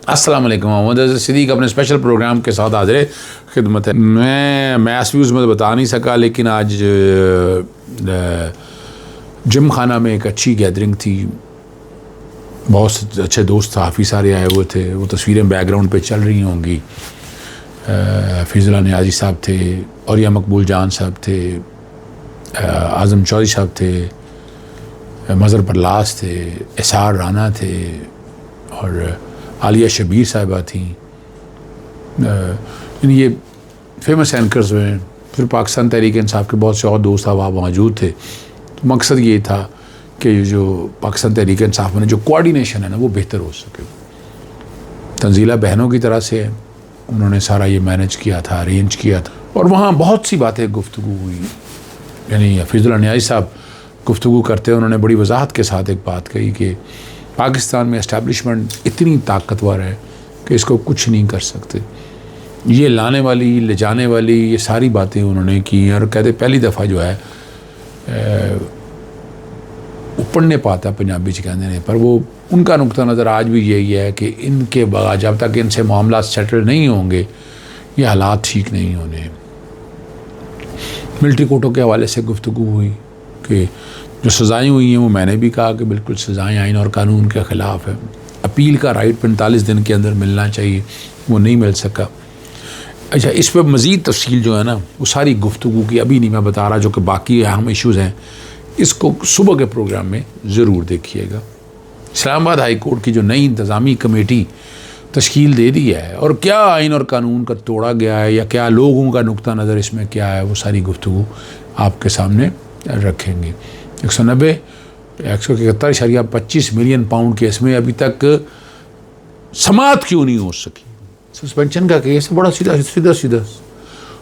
अस्सलाम वालेकुम। मोहम्मद सिद्दीक अपने स्पेशल प्रोग्राम के साथ हाजिर खिदमत है। मैं मैस व्यूज़ में बता नहीं सका, लेकिन आज जिम खाना में एक अच्छी गैदरिंग थी। बहुत अच्छे दोस्त काफ़ी सारे आए हुए थे। वो तस्वीरें बैकग्राउंड पे चल रही होंगी। फिज़ुल्लाह नियाज़ी साहब थे, औरिया मकबूल जान साहब थे, आज़म चौधरी साहब थे, मज़हर परलास थे, एसार राना थे और आलिया शबीर साहिबा थी। ये फेमस एंकर्स हुए। फिर पाकिस्तान तहरीक इंसाफ के बहुत से और दोस्त वहाँ मौजूद थे। तो मकसद ये था कि जो पाकिस्तान तहरीक इंसाफ में जो कोऑर्डिनेशन है ना, वो बेहतर हो सके। तंजीला बहनों की तरह से उन्होंने सारा ये मैनेज किया था, अरेंज किया था, और वहाँ बहुत सी बातें गुफ्तगू हुई। यानी फिज़ुल्लाह नियाज़ी साहब गुफ्तगू करते हैं, उन्होंने बड़ी वजाहत के साथ एक बात कही कि पाकिस्तान में एस्टैब्लिशमेंट इतनी ताकतवर है कि इसको कुछ नहीं कर सकते। ये लाने वाली, ले जाने वाली, ये सारी बातें उन्होंने की। और कहते पहली दफ़ा जो है वो पढ़ने पाता पंजाबी च कहते हैं, पर वो उनका नुक्ता नज़र आज भी यही है कि इनके बाद जब तक इनसे मामला सेटल नहीं होंगे, ये हालात ठीक नहीं होने। मिलिट्री कोर्टों के हवाले से गुफ्तगू हुई कि जो सज़ाएँ हुई हैं वो मैंने भी कहा कि बिल्कुल सज़ाएँ आइन और कानून के ख़िलाफ़ है। अपील का राइट 45 दिन के अंदर मिलना चाहिए, वो नहीं मिल सका। अच्छा, इस पर मज़ीद तफसील जो है ना, वो सारी गुफ्तगू की अभी नहीं मैं बता रहा, जो कि बाकी अहम इशूज़ हैं, इसको सुबह के प्रोग्राम में ज़रूर देखिएगा। इस्लामाबाद हाई कोर्ट की जो नई इंतज़ामी कमेटी तश्कील दे दी है, और क्या आइन और कानून का तोड़ा गया है या क्या लोगों का नुक्ता नज़र इसमें क्या है, वो सारी गुफ्तगू आपके सामने रखेंगे। 171.25 मिलियन पाउंड केस में अभी तक समाअत क्यों नहीं हो सकी? सस्पेंशन का केस बड़ा सीधा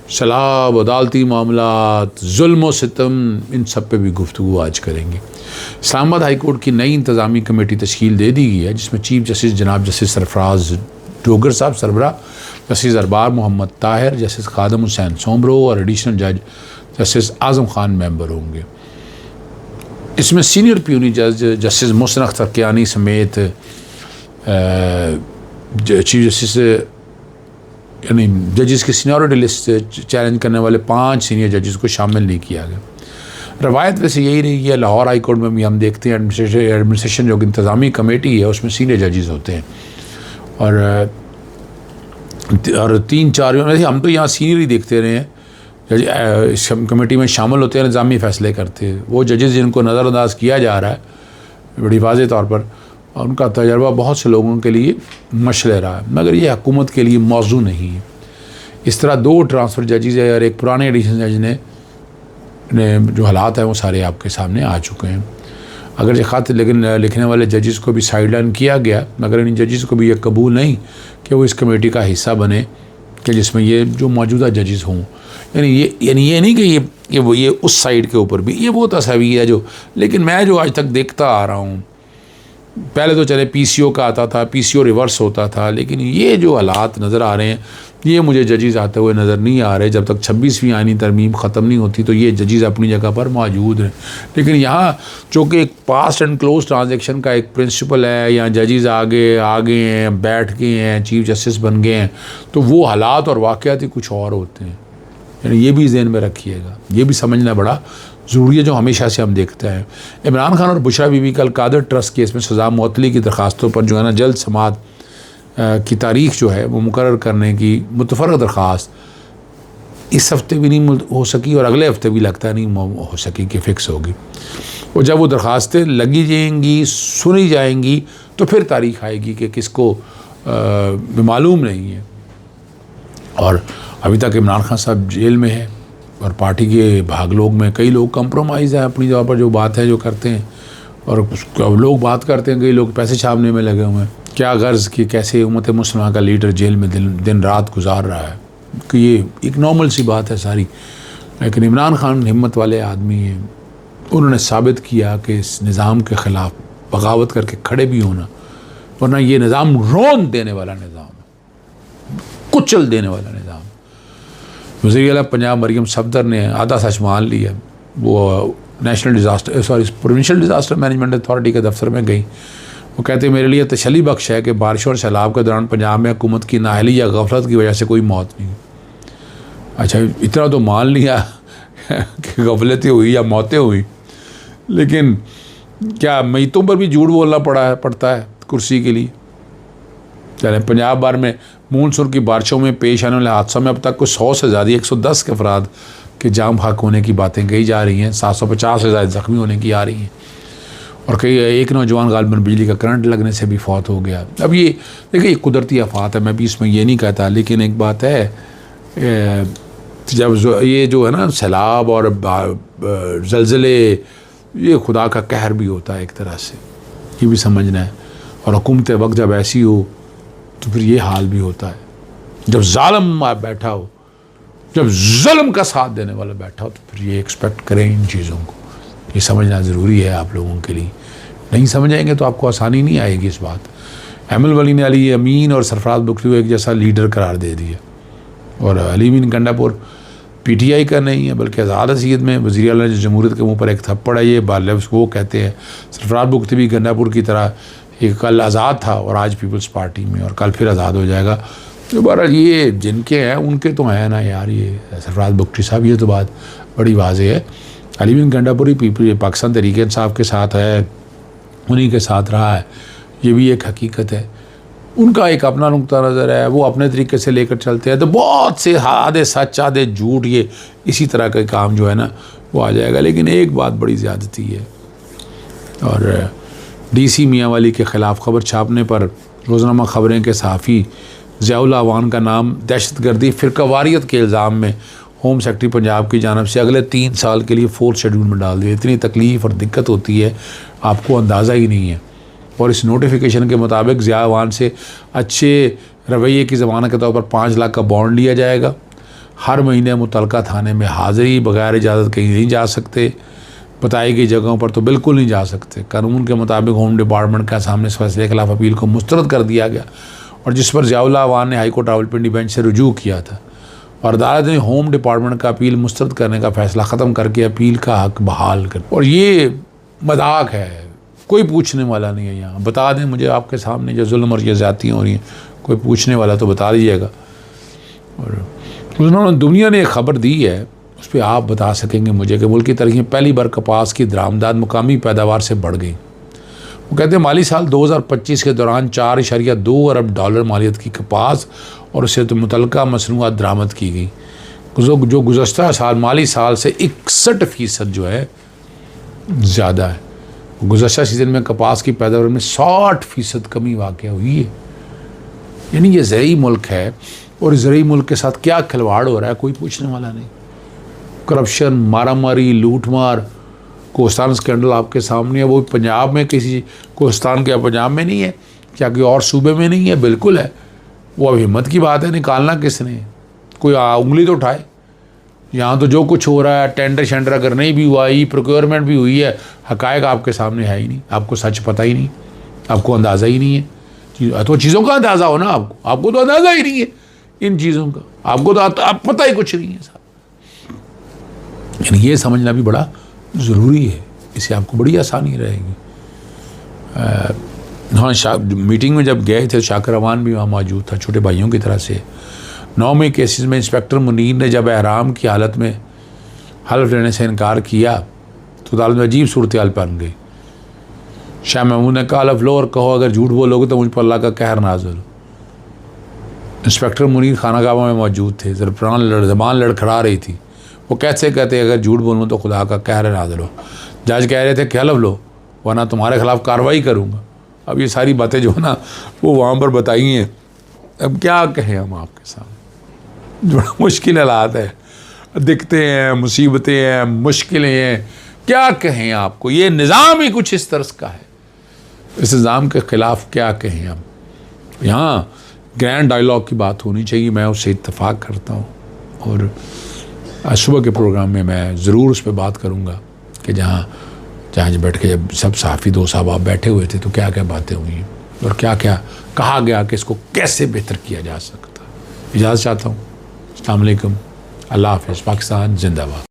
सलाब, अदालती मामलात, जुल्म व सितम, इन सब पे भी गुफ्तगू आज करेंगे। इस्लामाबाद हाई कोर्ट की नई इंतज़ामी कमेटी तश्कील दे दी गई है, जिसमें चीफ जस्टिस जनाब जस्टिस सरफराज डोगर साहब सरबरा, जस्टिस अरबार मोहम्मद ताहिर, जस्टिस खादम हुसैन सोमरो और एडिशनल जज जस्टिस आज़म खान मेंबर होंगे। इसमें सीनियर प्यूनी जज जस्टिस मोहसिन अख्तर कियानी समेत चीफ जस्टिस यानी जजेस की सीनियरिटी लिस्ट चैलेंज करने वाले 5 सीनियर जजेस को शामिल नहीं किया गया। रवायत वैसे यही रही है, लाहौर हाई कोर्ट में भी हम देखते हैं एडमिनिस्ट्रेशन जो इंतज़ामी कमेटी है उसमें सीनियर जजेस होते हैं, और 3-4 हम तो यहाँ सीनियर ही देखते रहे हैं। इस कमेटी में शामिल होते हैं, निज़ामी फ़ैसले करते हैं। वो जजेस जिनको नज़रअंदाज किया जा रहा है बड़ी वाज़ेह तौर पर, और उनका तजर्बा बहुत से लोगों के लिए मशले रहा है, मगर ये हुकूमत के लिए मौजू नहीं है। इस तरह 2 ट्रांसफ़र जजेस है और एक पुराने एडिशनल जज ने जो हालात हैं वो सारे आपके सामने आ चुके हैं। अगर ये ख़त लिखने वाले जजेस को भी साइडलाइन किया गया, मगर इन जजेस को भी ये कबूल नहीं कि वो इस कमेटी का हिस्सा बने कि जिसमें ये जो मौजूदा जजेस हों। यानी ये नहीं कि ये उस साइड के ऊपर भी, ये वो तस्वीर है जो, लेकिन मैं जो आज तक देखता आ रहा हूँ, पहले तो चले पीसीओ का आता था, पीसीओ रिवर्स होता था, लेकिन ये जो हालात नज़र आ रहे हैं, ये मुझे जजेस आते हुए नज़र नहीं आ रहे। जब तक 26वीं आईनी तरमीम ख़त्म नहीं होती तो ये जजेस अपनी जगह पर मौजूद हैं। लेकिन यहाँ चूँकि एक पास्ट एंड क्लोज ट्रांजेक्शन का एक प्रिंसिपल है, यहाँ जजेस आगे हैं, बैठ गए हैं, चीफ जस्टिस बन गए हैं, तो वो हालात और वाक़यात ही कुछ और होते हैं। यानी ये भी ज़हन में रखिएगा, ये भी समझना बड़ा ज़रूरी है, जो हमेशा से हम देखते हैं। इमरान खान और बुशरा बीबी का अलकादर ट्रस्ट केस में सज़ा मुअत्तली की दरख्वास्तों पर जो है ना, जल्द समाअत की तारीख़ जो है वो मुकर्रर करने की मुतफ़र्रक़ दरख्वास्त इस हफ़्ते भी नहीं हो सकी, और अगले हफ़्ते भी लगता नहीं हो सकी कि फ़िक्स होगी। और जब वो दरख्वास्तें लगी जाएंगी, सुनी जाएंगी, तो फिर तारीख़ आएगी कि किसको मालूम नहीं है। और अभी तक इमरान खान साहब जेल में है, और पार्टी के भाग लोग में कई लोग कंप्रोमाइज़ हैं अपनी जगह पर, जो बात है जो करते हैं, और लोग बात करते हैं, कई लोग पैसे छापने में लगे हुए हैं। क्या गर्ज़ कि कैसे उम्मत मुस्लिमा का लीडर जेल में दिन रात गुजार रहा है, कि ये एक नॉर्मल सी बात है सारी। लेकिन इमरान खान हिम्मत वाले आदमी हैं, उन्होंने साबित किया कि इस निज़ाम के ख़िलाफ़ बगावत करके खड़े भी होना, वरना ये निज़ाम रोन देने वाला निज़ाम है, कुचल देने वाला निज़ाम। वज़ीर आला पंजाब मरियम सफदर ने आधा सच मान लिया। वो प्रोविंशियल डिज़ास्टर मैनेजमेंट अथॉरिटी के दफ्तर में गई, वो वो कहते मेरे लिए तसल्ली बख्श है कि बारिशों और सैलाब के दौरान पंजाब में हुकूमत की नाअहली या गफलत की वजह से कोई मौत नहीं। अच्छा, इतना तो मान लिया कि गफलतें हुई या मौतें हुई, लेकिन क्या मैतों पर भी झूठ बोलना पड़ता है कुर्सी के लिए? चले, पंजाब भर में मानसून की बारिशों में पेश आने वाले हादसों में अब तक कुछ 100 से ज़्यादा 110 के अफराद के जाम हक होने की बातें कही जा रही हैं। 750 से ज़्यादा ज़ख्मी होने की आ रही हैं, और कई एक नौजवान गालिबन बिजली का करंट लगने से भी फौत हो गया। अब ये देखिए कुदरती आफात है, मैं भी इसमें ये नहीं कहता, लेकिन एक बात है, जब ये जो है ना सैलाब और ज़लज़ले, ये खुदा का कहर भी होता है एक तरह से, ये भी समझना है। और हुकूमत वक्त जब ऐसी हो तो फिर ये हाल भी होता है। जब जालिम बैठा हो, जब जुल्म का साथ देने वाला बैठा हो, तो फिर ये एक्सपेक्ट करें इन चीज़ों को। ये समझना ज़रूरी है आप लोगों के लिए। नहीं समझेंगे तो आपको आसानी नहीं आएगी इस बात। अहमद वली ने अली अमीन और सरफराज बुखरी को एक जैसा लीडर करार दे दिया, और अली अमीन गंडापुर PTI का नहीं है बल्कि आज़ाद हसीयत में वज़ीर आला ने जमहूरियत के मुँह पर एक थप्पड़ है, ये बालफ्स वो कहते हैं। सरफराज बुखरी भी गंडापुर की तरह एक कल आज़ाद था और आज पीपल्स पार्टी में, और कल फिर आज़ाद हो जाएगा। तो बहरहाल ये जिनके हैं उनके तो हैं ना यार, ये सरफराज बुखरी साहब, ये तो बात बड़ी वाज़ेह है। अली अमीन गंडापुरी पाकिस्तान तहरीक इंसाफ के साथ है, उन्हीं के साथ रहा है, ये भी एक हकीकत है। उनका एक अपना नुक्ता नज़र है, वो अपने तरीके से लेकर चलते हैं। तो बहुत से आधे सच आधे झूठ, ये इसी तरह का काम जो है ना वो आ जाएगा। लेकिन एक बात बड़ी ज़्यादती है, और DC मियाँ वाली के ख़िलाफ़ खबर छापने पर रोज़नामा ख़बरें के सहाफ़ी ज़ियाउल अवान का नाम दहशतगर्दी फ़िरक़ावारियत के इल्ज़ाम में होम सेक्रेटरी पंजाब की जानिब से अगले 3 साल के लिए 4th शेड्यूल में डाल दिया। इतनी तकलीफ़ और दिक्कत होती है, आपको अंदाज़ा ही नहीं है। और इस नोटिफिकेशन के मुताबिक ज़िया अवान से अच्छे रवैये की ज़मानत के तौर पर 5 लाख का बॉन्ड लिया जाएगा। हर महीने मुतलका थाने में हाज़िरी, बगैर इजाज़त कहीं नहीं जा सकते, बताई गई जगहों पर तो बिल्कुल नहीं जा सकते। कानून के मुताबिक होम डिपार्टमेंट का सामने इस फैसले के खिलाफ अपील को मुस्तरद कर दिया गया, और जिस पर ज़ियाउल अवान ने हाईकोर्ट रावलपिंडी बेंच से रुजू किया था, और अदालत ने होम डिपार्टमेंट का अपील मुस्तरद करने का फ़ैसला ख़त्म करके अपील का हक बहाल कर। और ये मजाक है, कोई पूछने वाला नहीं है यहाँ। बता दें मुझे आपके सामने जो जुल्म और ये ज़्यादतियाँ हो रही हैं, कोई पूछने वाला तो बता दीजिएगा। और उन्होंने दुनिया ने एक ख़बर दी है, उस पर आप बता सकेंगे मुझे कि मुल्क की तरक्की में पहली बार कपास की दरामदाद मुकामी पैदावार से बढ़ गई। वो कहते हैं माली साल 2025 के दौरान 4.2 अरब डॉलर मालियत की कपास और उससे तो मुतलका मसनूआत दरामद की गई, जो गुज़श्ता साल माली साल से 61% जो है ज़्यादा है। गुज़श्ता सीज़न में कपास की पैदावार में 60% कमी वाक़ हुई है। यानी ये ज़रई मुल्क है, और ज़रई मुल्क के साथ क्या खिलवाड़ हो रहा है कोई पूछने वाला नहीं। करप्शन, मारामारी, लूटमार, कोस्तान स्कैंडल आपके सामने है। वो पंजाब में किसी कोस्तान के पंजाब में नहीं है, क्या कोई और सूबे में नहीं है? बिल्कुल है। वो अब हिम्मत की बात है, निकालना किसने? कोई उंगली तो उठाए। यहाँ तो जो कुछ हो रहा है, टेंडर शेंडर अगर नहीं भी हुआ, प्रोक्योरमेंट भी हुई है, हकायक आपके सामने है ही नहीं, आपको सच पता ही नहीं, आपको अंदाज़ा ही नहीं है। तो चीज़ों का अंदाज़ा हो ना आपको तो अंदाज़ा ही नहीं है इन चीज़ों का, आपको तो आप पता ही कुछ नहीं है साहब। यानी ये समझना भी बड़ा ज़रूरी है, इससे आपको बड़ी आसानी रहेगी। हाँ, मीटिंग में जब गए थे शाकिर अवान भी वहाँ मौजूद था, छोटे भाइयों की तरह से। 9 मई केसेस में इंस्पेक्टर मुनीर ने जब एहराम की हालत में हल्फ लेने से इनकार किया तो अदालत में अजीब सूरत हाल बन गई। शाह महमूद ने कहा हल्फ लो और कहो अगर झूठ बोलोगे तो मुझ पर अल्लाह का कहर नाज़िल हो। इंस्पेक्टर मुनीर खानागाह में मौजूद थे, ज़बान लड़खड़ा रही थी। वो कैसे कहते अगर झूठ बोलूँ तो खुदा का कहर नाज़िल हो। जज कह रहे थे कि हल्फ लो वरना तुम्हारे खिलाफ़ कार्रवाई करूँगा। अब ये सारी बातें जो है ना वो वहाँ पर बताई हैं। अब क्या कहें हम आपके सामने, बड़ा मुश्किल हालात है, दिक्कतें हैं, मुसीबतें हैं, मुश्किलें हैं, क्या कहें आपको। ये निज़ाम ही कुछ इस तरह का है, इस निज़ाम के ख़िलाफ़ क्या कहें हम। यहाँ ग्रैंड डायलॉग की बात होनी चाहिए, मैं उससे इत्तेफाक करता हूँ। और आज सुबह के प्रोग्राम में मैं ज़रूर उस पर बात करूँगा कि जहाँ बैठ के जब सब सहाफ़ी दोस्त साहब आप बैठे हुए थे तो क्या क्या बातें हुई और क्या क्या कहा गया कि इसको कैसे बेहतर किया जा सकता। इजाज़त चाहता हूँ। अस्सलाम वालेकुम, अल्लाह हाफ़िज़, पाकिस्तान जिंदाबाद।